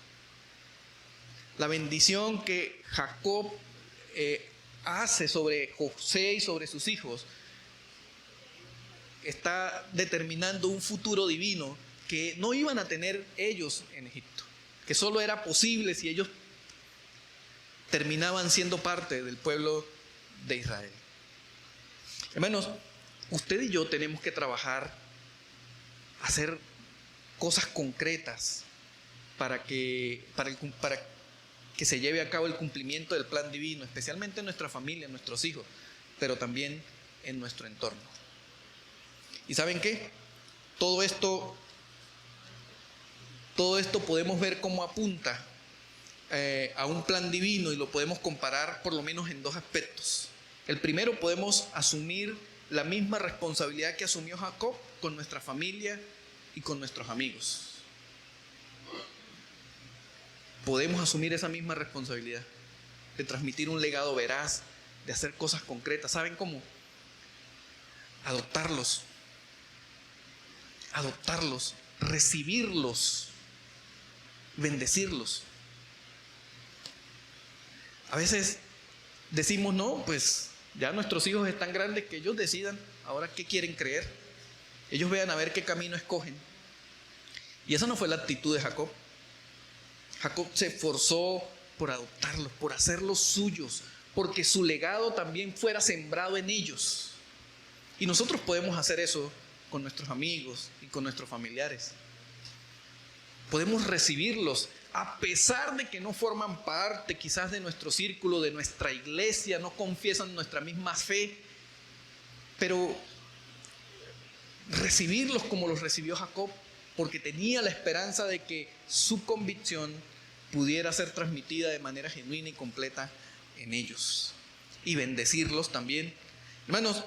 La bendición que Jacob hace sobre José y sobre sus hijos está determinando un futuro divino que no iban a tener ellos en Egipto, que solo era posible si ellos terminaban siendo parte del pueblo de Israel. Hermanos, usted y yo tenemos que trabajar, hacer cosas concretas para que se lleve a cabo el cumplimiento del plan divino, especialmente en nuestra familia, en nuestros hijos, pero también en nuestro entorno. ¿Y saben qué? Todo esto podemos ver cómo apunta a un plan divino y lo podemos comparar por lo menos en dos aspectos. El primero, podemos asumir la misma responsabilidad que asumió Jacob con nuestra familia y con nuestros amigos. Podemos asumir esa misma responsabilidad de transmitir un legado veraz, de hacer cosas concretas. ¿Saben cómo? Adoptarlos, recibirlos, bendecirlos. A veces decimos, no, pues ya nuestros hijos están grandes, que ellos decidan ahora qué quieren creer. Ellos vean a ver qué camino escogen. Y esa no fue la actitud de Jacob. Jacob se esforzó por adoptarlos, por hacerlos suyos, porque su legado también fuera sembrado en ellos. Y nosotros podemos hacer eso con nuestros amigos y con nuestros familiares. Podemos recibirlos a pesar de que no forman parte quizás de nuestro círculo, de nuestra iglesia, no confiesan nuestra misma fe, pero recibirlos como los recibió Jacob, porque tenía la esperanza de que su convicción pudiera ser transmitida de manera genuina y completa en ellos, y bendecirlos también. Hermanos,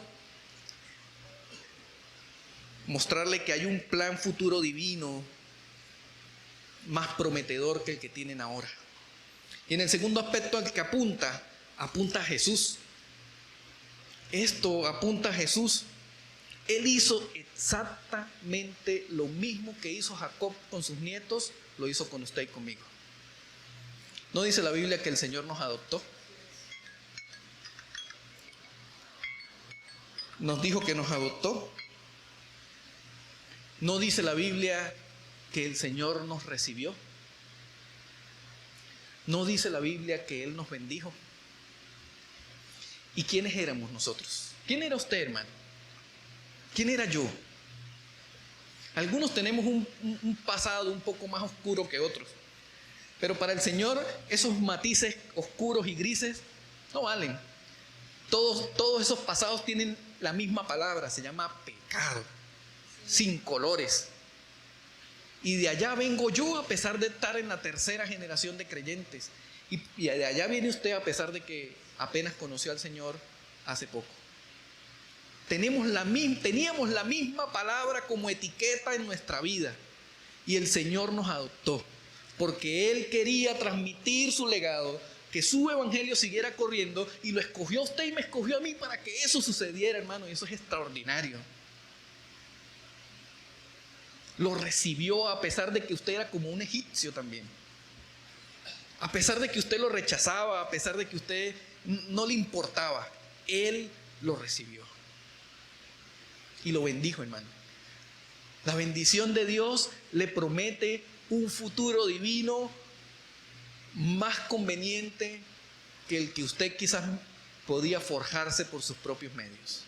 mostrarle que hay un plan futuro divino más prometedor que el que tienen ahora. Y en el segundo aspecto al que apunta a Jesús. Esto apunta a Jesús, Él hizo exactamente lo mismo que hizo Jacob con sus nietos, lo hizo con usted y conmigo. ¿No dice la Biblia que el Señor nos adoptó? Nos dijo que nos adoptó. ¿No dice la Biblia que el Señor nos recibió? ¿No dice la Biblia que Él nos bendijo? ¿Y quiénes éramos nosotros? ¿Quién era usted, hermano? ¿Quién era yo? Algunos tenemos un pasado un poco más oscuro que otros, pero para el Señor esos matices oscuros y grises no valen. Todos esos pasados tienen la misma palabra, se llama pecado, sin colores. Y de allá vengo yo, a pesar de estar en la tercera generación de creyentes. Y de allá viene usted, a pesar de que apenas conoció al Señor hace poco. Teníamos la misma palabra como etiqueta en nuestra vida. Y el Señor nos adoptó, porque Él quería transmitir su legado, que su evangelio siguiera corriendo, y lo escogió a usted y me escogió a mí para que eso sucediera, hermano. Y eso es extraordinario. Lo recibió a pesar de que usted era como un egipcio también. A pesar de que usted lo rechazaba, a pesar de que usted no le importaba, Él lo recibió. Y lo bendijo, hermano. La bendición de Dios le promete un futuro divino más conveniente que el que usted quizás podía forjarse por sus propios medios.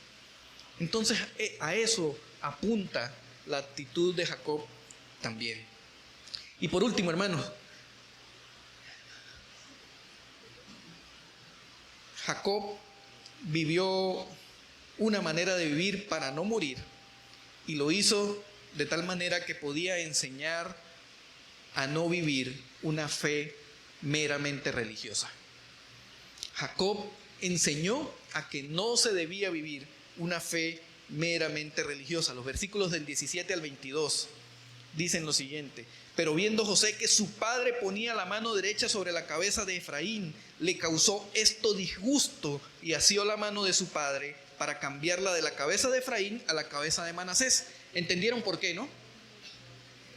Entonces, a eso apunta la actitud de Jacob también. Y por último, hermanos, Jacob vivió una manera de vivir para no morir, y lo hizo de tal manera que podía enseñar a no vivir una fe meramente religiosa. Jacob enseñó a que no se debía vivir una fe meramente religiosa. Los versículos del 17 al 22 dicen lo siguiente: pero viendo José que su padre ponía la mano derecha sobre la cabeza de Efraín, le causó esto disgusto y asió la mano de su padre para cambiarla de la cabeza de Efraín a la cabeza de Manasés. ¿Entendieron por qué, no?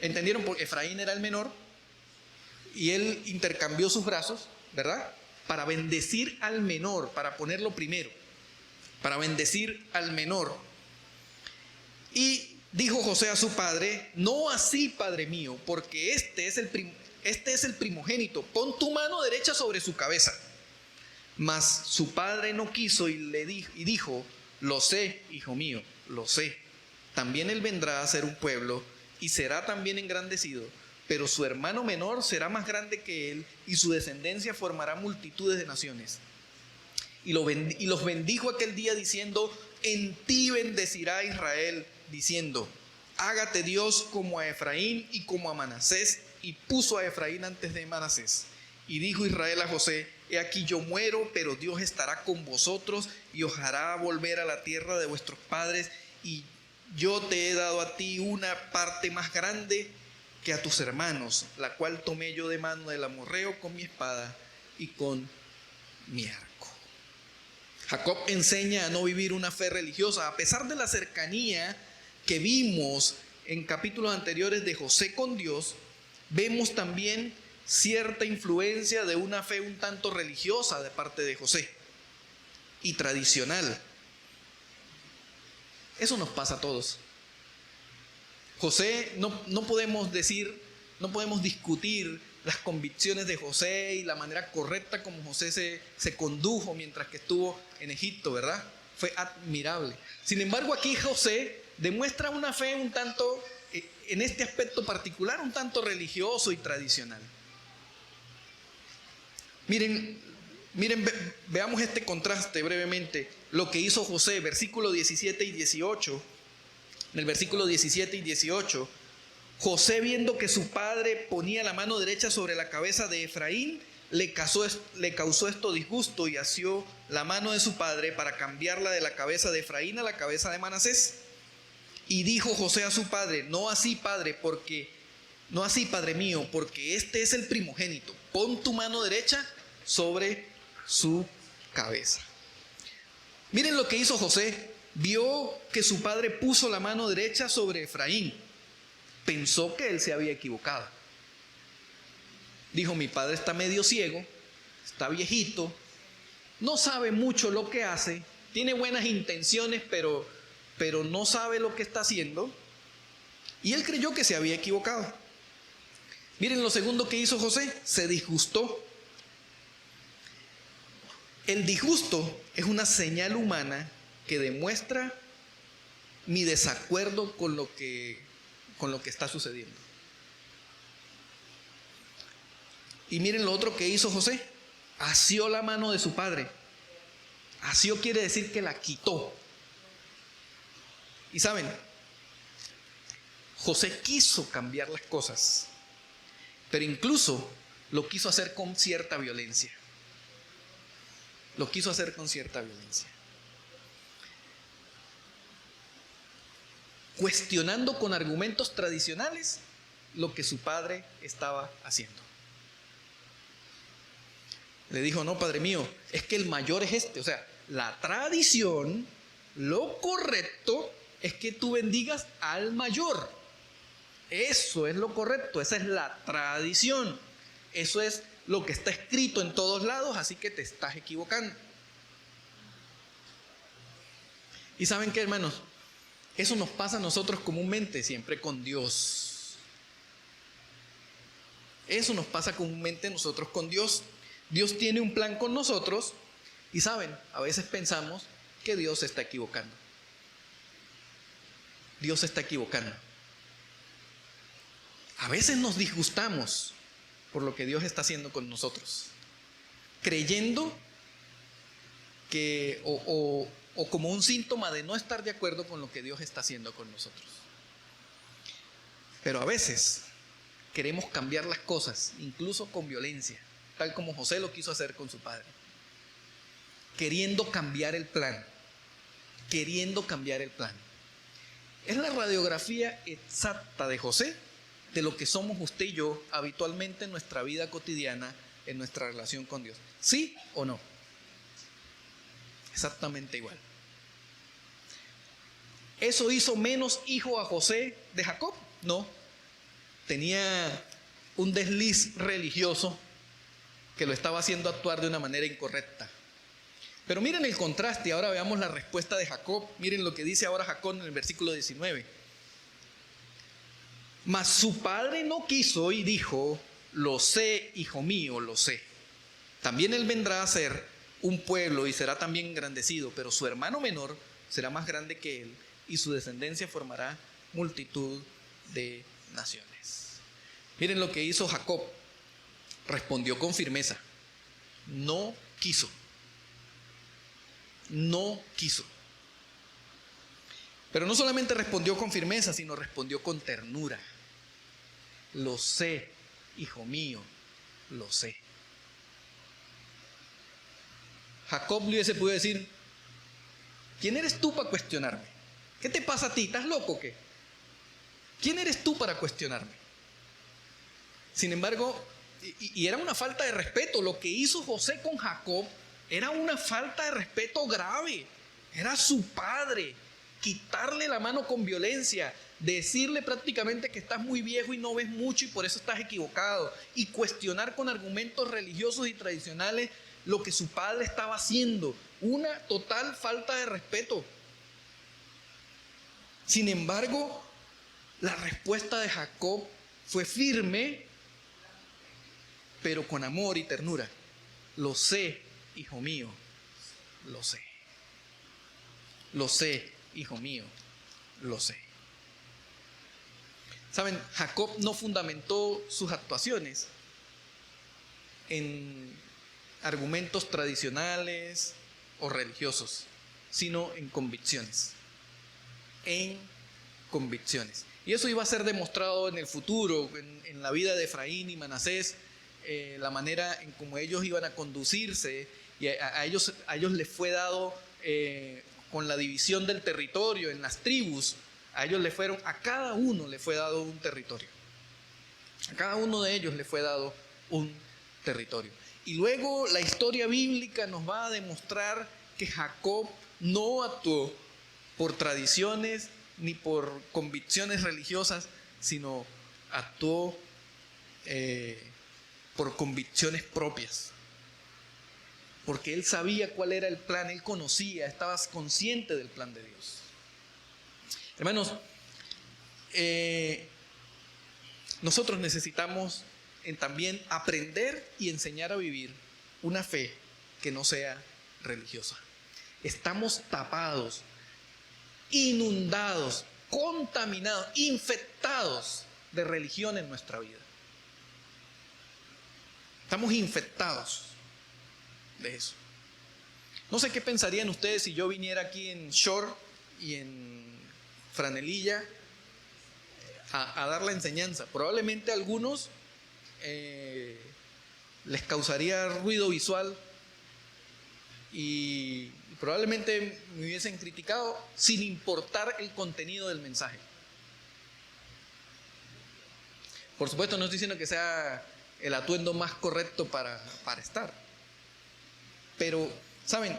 ¿Entendieron? Porque Efraín era el menor y él intercambió sus brazos, ¿verdad? Para bendecir al menor, para ponerlo primero, para bendecir al menor. Y dijo José a su padre: no así, padre mío, porque este es el primogénito, pon tu mano derecha sobre su cabeza. Mas su padre no quiso y dijo: lo sé, hijo mío, lo sé. También él vendrá a ser un pueblo y será también engrandecido, pero su hermano menor será más grande que él y su descendencia formará multitudes de naciones. Y los bendijo aquel día diciendo: en ti bendecirá Israel, diciendo: hágate Dios como a Efraín y como a Manasés. Y puso a Efraín antes de Manasés. Y dijo Israel a José: he aquí yo muero, pero Dios estará con vosotros y os hará volver a la tierra de vuestros padres, y yo te he dado a ti una parte más grande que a tus hermanos, la cual tomé yo de mano del amorreo con mi espada y con mi arco. Jacob enseña a no vivir una fe religiosa, a pesar de la cercanía que vimos en capítulos anteriores de José con Dios. Vemos también cierta influencia de una fe un tanto religiosa de parte de José y tradicional. Eso nos pasa a todos. José, no podemos discutir las convicciones de José y la manera correcta como José se condujo mientras que estuvo en Egipto, ¿verdad? Fue admirable. Sin embargo, aquí José demuestra una fe un tanto, en este aspecto particular, un tanto religioso y tradicional. Miren, veamos este contraste brevemente. Lo que hizo José, versículo 17 y 18. En el versículo 17 y 18, José, viendo que su padre ponía la mano derecha sobre la cabeza de Efraín, le causó esto disgusto y asió la mano de su padre para cambiarla de la cabeza de Efraín a la cabeza de Manasés. Y dijo José a su padre: no así, padre mío, porque este es el primogénito. Pon tu mano derecha sobre su cabeza. Miren lo que hizo José. vio que su padre puso la mano derecha sobre Efraín. Pensó que él se había equivocado. Dijo, mi padre está medio ciego, está viejito, no sabe mucho lo que hace, tiene buenas intenciones, pero no sabe lo que está haciendo. Y él creyó que se había equivocado. Miren lo segundo que hizo José, se disgustó. El disgusto es una señal humana que demuestra mi desacuerdo con lo que está sucediendo. Y miren lo otro que hizo José, asió la mano de su padre. Asió quiere decir que la quitó. Y saben, José quiso cambiar las cosas, pero incluso lo quiso hacer con cierta violencia. Lo quiso hacer con cierta violencia. Cuestionando con argumentos tradicionales lo que su padre estaba haciendo. Le dijo, no, padre mío, es que el mayor es este. O sea, la tradición, lo correcto es que tú bendigas al mayor. Eso es lo correcto, esa es la tradición. Eso es lo que está escrito en todos lados, así que te estás equivocando. ¿Y saben qué, hermanos? Eso nos pasa a nosotros comúnmente, siempre con Dios. Eso nos pasa comúnmente nosotros con Dios. Dios tiene un plan con nosotros y saben, a veces pensamos que Dios se está equivocando. Dios se está equivocando. A veces nos disgustamos por lo que Dios está haciendo con nosotros, creyendo que o como un síntoma de no estar de acuerdo con lo que Dios está haciendo con nosotros. Pero a veces queremos cambiar las cosas, incluso con violencia, tal como José lo quiso hacer con su padre, queriendo cambiar el plan, Es la radiografía exacta de José de lo que somos usted y yo habitualmente en nuestra vida cotidiana, en nuestra relación con Dios. ¿Sí o no? Exactamente igual. ¿Eso hizo menos hijo a José de Jacob? No. Tenía un desliz religioso que lo estaba haciendo actuar de una manera incorrecta. Pero miren el contraste, ahora veamos la respuesta de Jacob. Miren lo que dice ahora Jacob en el versículo 19. Mas su padre no quiso y dijo, lo sé, hijo mío, lo sé. También él vendrá a ser un pueblo y será también engrandecido, pero su hermano menor será más grande que él y su descendencia formará multitud de naciones. Miren lo que hizo Jacob. Respondió con firmeza. No quiso. No quiso. Pero no solamente respondió con firmeza, sino respondió con ternura. Lo sé, hijo mío, lo sé. Jacob le hubiese podido decir, ¿quién eres tú para cuestionarme? ¿Qué te pasa a ti? ¿Estás loco o qué? ¿Quién eres tú para cuestionarme? Sin embargo, y era una falta de respeto. Lo que hizo José con Jacob era una falta de respeto grave. Era su padre. Quitarle la mano con violencia, decirle prácticamente que estás muy viejo y no ves mucho y por eso estás equivocado, y cuestionar con argumentos religiosos y tradicionales lo que su padre estaba haciendo. Una total falta de respeto. Sin embargo, la respuesta de Jacob fue firme, pero con amor y ternura. Lo sé, hijo mío, lo sé. Lo sé, hijo mío, lo sé. Saben, Jacob no fundamentó sus actuaciones en argumentos tradicionales o religiosos, sino en convicciones. En convicciones. Y eso iba a ser demostrado en el futuro, en la vida de Efraín y Manasés, la manera en cómo ellos iban a conducirse, y a ellos les fue dado, con la división del territorio en las tribus, a cada uno le fue dado un territorio. A cada uno de ellos le fue dado un territorio. Y luego la historia bíblica nos va a demostrar que Jacob no actuó por tradiciones ni por convicciones religiosas, sino actuó por convicciones propias. Porque él sabía cuál era el plan, él conocía, estaba consciente del plan de Dios. Hermanos, nosotros necesitamos también aprender y enseñar a vivir una fe que no sea religiosa. Estamos tapados, inundados, contaminados, infectados de religión en nuestra vida. Estamos infectados de eso. No sé qué pensarían ustedes si yo viniera aquí en short y en franelilla a dar la enseñanza. Probablemente a algunos les causaría ruido visual y probablemente me hubiesen criticado sin importar el contenido del mensaje. Por supuesto, no estoy diciendo que sea el atuendo más correcto para estar. Pero, ¿saben?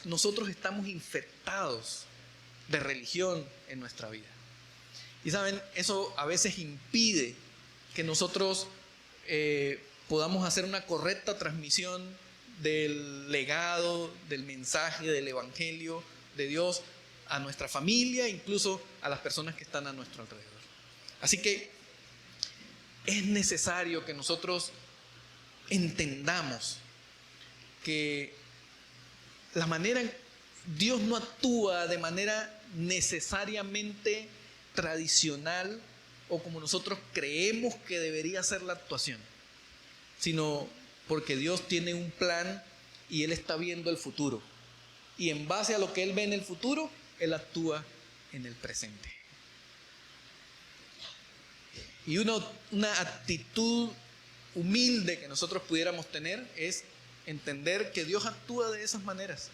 Nosotros estamos infectados de religión en nuestra vida. Y, ¿saben? Eso a veces impide que nosotros podamos hacer una correcta transmisión del legado, del mensaje, del evangelio de Dios a nuestra familia, incluso a las personas que están a nuestro alrededor. Así que es necesario que nosotros entendamos que la manera, Dios no actúa de manera necesariamente tradicional o como nosotros creemos que debería ser la actuación, sino porque Dios tiene un plan y Él está viendo el futuro. Y en base a lo que Él ve en el futuro, Él actúa en el presente. Y una actitud humilde que nosotros pudiéramos tener es entender que Dios actúa de esas maneras,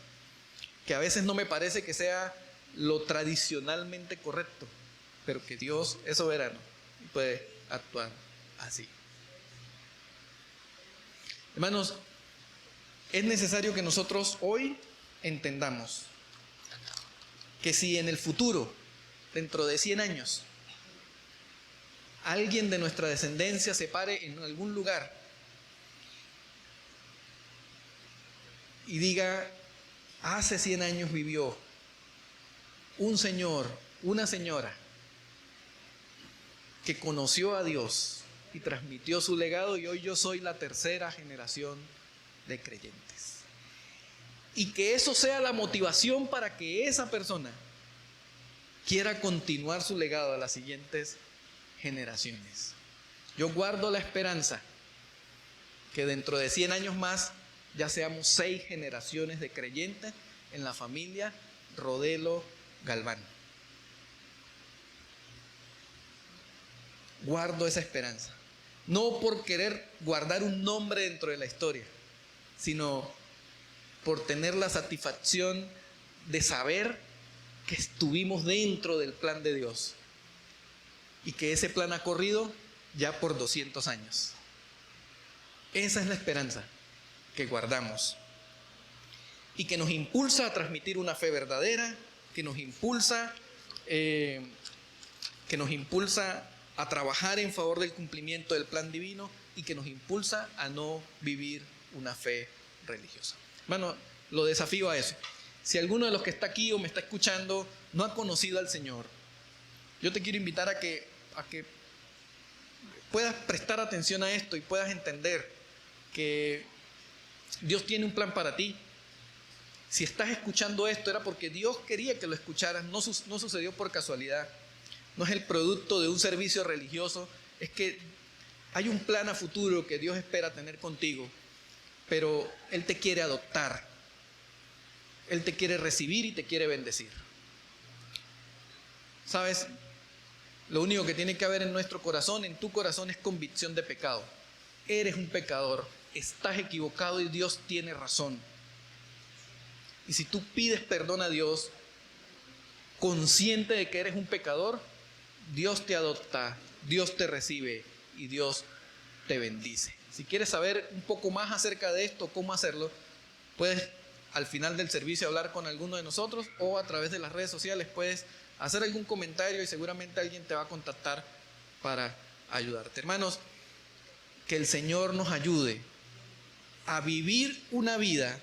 que a veces no me parece que sea lo tradicionalmente correcto, pero que Dios es soberano y puede actuar así. Hermanos, es necesario que nosotros hoy entendamos que si en el futuro, dentro de 100 años, alguien de nuestra descendencia se pare en algún lugar y diga, hace 100 años vivió un señor, una señora que conoció a Dios y transmitió su legado y hoy yo soy la tercera generación de creyentes. Y que eso sea la motivación para que esa persona quiera continuar su legado a las siguientes generaciones. Yo guardo la esperanza que dentro de 100 años más ya seamos 6 generaciones de creyentes en la familia Rodelo Galván. Guardo esa esperanza. No por querer guardar un nombre dentro de la historia, sino por tener la satisfacción de saber que estuvimos dentro del plan de Dios y que ese plan ha corrido ya por 200 años. Esa es la esperanza que guardamos y que nos impulsa a transmitir una fe verdadera, que nos impulsa a trabajar en favor del cumplimiento del plan divino y que nos impulsa a no vivir una fe religiosa. Hermano, lo desafío a eso. Si alguno de los que está aquí o me está escuchando no ha conocido al Señor, yo te quiero invitar a que puedas prestar atención a esto y puedas entender que Dios tiene un plan para ti. Si estás escuchando esto era porque Dios quería que lo escucharas, no sucedió por casualidad. No es el producto de un servicio religioso, es que hay un plan a futuro que Dios espera tener contigo, pero Él te quiere adoptar, Él te quiere recibir y te quiere bendecir. ¿Sabes? Lo único que tiene que haber en nuestro corazón, en tu corazón, es convicción de pecado. Eres un pecador, estás equivocado y Dios tiene razón. Y si tú pides perdón a Dios, consciente de que eres un pecador, Dios te adopta, Dios te recibe y Dios te bendice. Si quieres saber un poco más acerca de esto, cómo hacerlo, puedes al final del servicio hablar con alguno de nosotros, o a través de las redes sociales puedes hacer algún comentario y seguramente alguien te va a contactar para ayudarte. Hermanos, que el Señor nos ayude a vivir una vida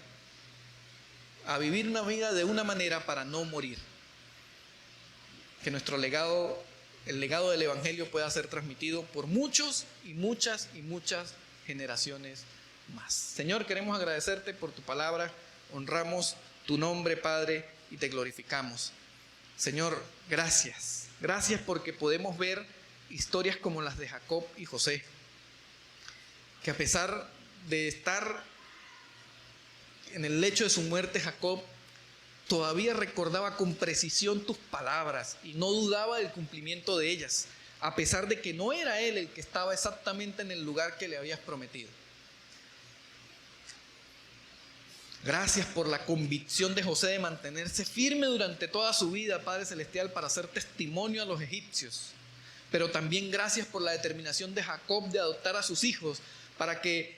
de una manera para no morir. Que nuestro legado, el legado del Evangelio, pueda ser transmitido por muchos y muchas generaciones más. Señor, queremos agradecerte por tu palabra, honramos tu nombre, Padre, y te glorificamos. Señor, gracias. Gracias porque podemos ver historias como las de Jacob y José, que a pesar de estar en el lecho de su muerte, Jacob todavía recordaba con precisión tus palabras y no dudaba del cumplimiento de ellas, a pesar de que no era él el que estaba exactamente en el lugar que le habías prometido. Gracias por la convicción de José de mantenerse firme durante toda su vida, Padre Celestial, para hacer testimonio a los egipcios. Pero también gracias por la determinación de Jacob de adoptar a sus hijos para que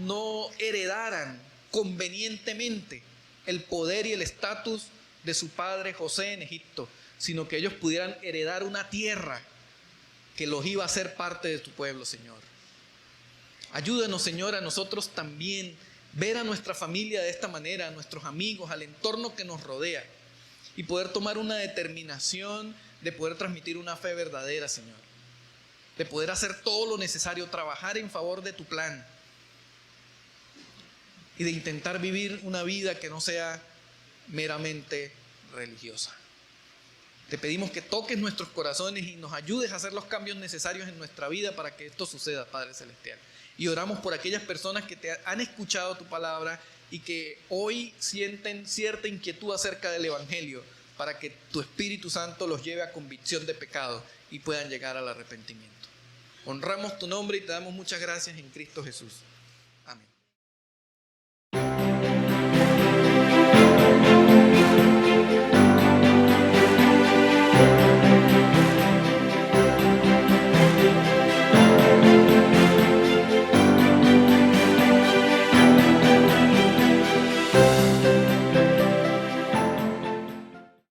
no heredaran convenientemente el poder y el estatus de su padre José en Egipto, sino que ellos pudieran heredar una tierra que los iba a hacer parte de tu pueblo, Señor. Ayúdanos, Señor, a nosotros también ver a nuestra familia de esta manera, a nuestros amigos, al entorno que nos rodea, y poder tomar una determinación de poder transmitir una fe verdadera, Señor, de poder hacer todo lo necesario, trabajar en favor de tu plan y de intentar vivir una vida que no sea meramente religiosa. Te pedimos que toques nuestros corazones y nos ayudes a hacer los cambios necesarios en nuestra vida para que esto suceda, Padre Celestial. Y oramos por aquellas personas que te han escuchado tu palabra y que hoy sienten cierta inquietud acerca del Evangelio, para que tu Espíritu Santo los lleve a convicción de pecado y puedan llegar al arrepentimiento. Honramos tu nombre y te damos muchas gracias en Cristo Jesús.